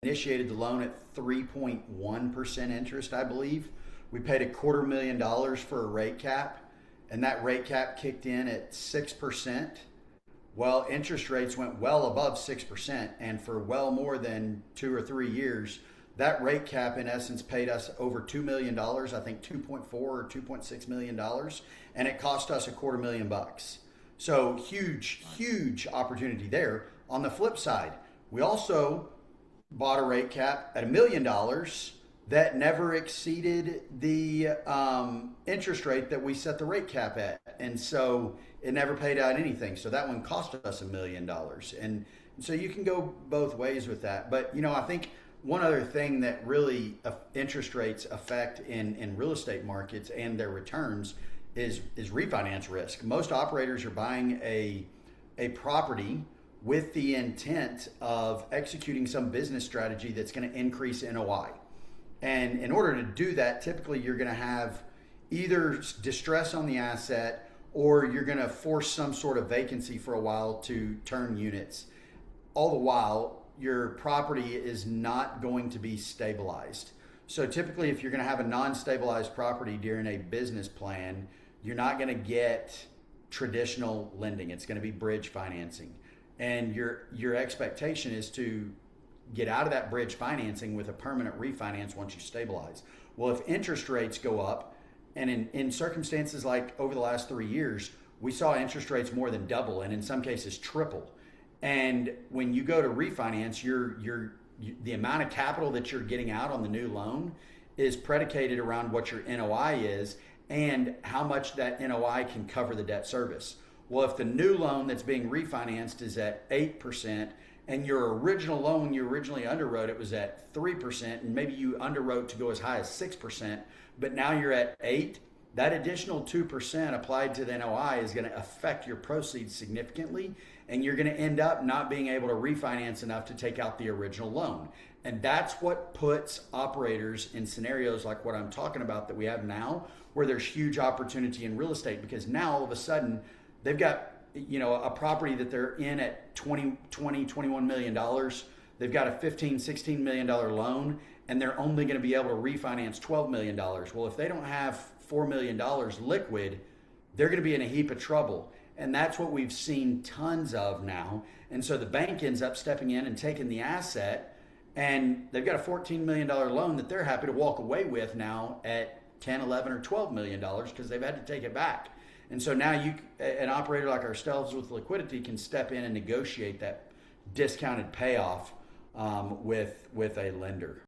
initiated the loan at 3.1% interest, I believe. We paid $250,000 for a rate cap, and that rate cap kicked in at 6%. Well, interest rates went well above 6%, and for well more than 2 or 3 years, that rate cap in essence paid us over $2 million, I think 2.4 or $2.6 million, and it cost us $250,000. So huge opportunity there. On the flip side, we also bought a rate cap at $1 million that never exceeded the interest rate that we set the rate cap at. And so it never paid out anything. So that one cost us $1 million. And so you can go both ways with that. But, I think one other thing that really interest rates affect in real estate markets and their returns is refinance risk. Most operators are buying a property with the intent of executing some business strategy that's going to increase NOI. And in order to do that, typically you're going to have either distress on the asset or you're going to force some sort of vacancy for a while to turn units. All the while, your property is not going to be stabilized. So typically, if you're going to have a non-stabilized property during a business plan, you're not going to get traditional lending. It's going to be bridge financing. And your expectation is to get out of that bridge financing with a permanent refinance once you stabilize. Well, if interest rates go up, and in circumstances like over the last 3 years, we saw interest rates more than double and in some cases triple. And when you go to refinance, the amount of capital that you're getting out on the new loan is predicated around what your NOI is and how much that NOI can cover the debt service. Well, if the new loan that's being refinanced is at 8%, and your original loan you originally underwrote it was at 3%, and maybe you underwrote to go as high as 6%, but now you're at 8%, that additional 2% applied to the NOI is going to affect your proceeds significantly, and you're going to end up not being able to refinance enough to take out the original loan. And that's what puts operators in scenarios like what I'm talking about that we have now, where there's huge opportunity in real estate, because now all of a sudden they've got a property that they're in at $21 million. They've got a $15-16 million loan, and they're only going to be able to refinance $12 million. Well, if they don't have $4 million liquid, they're going to be in a heap of trouble. And that's what we've seen tons of now. And so the bank ends up stepping in and taking the asset, and they've got a $14 million loan that they're happy to walk away with now at 10, 11, or $12 million because they've had to take it back. And so now an operator like ourselves with liquidity can step in and negotiate that discounted payoff with a lender.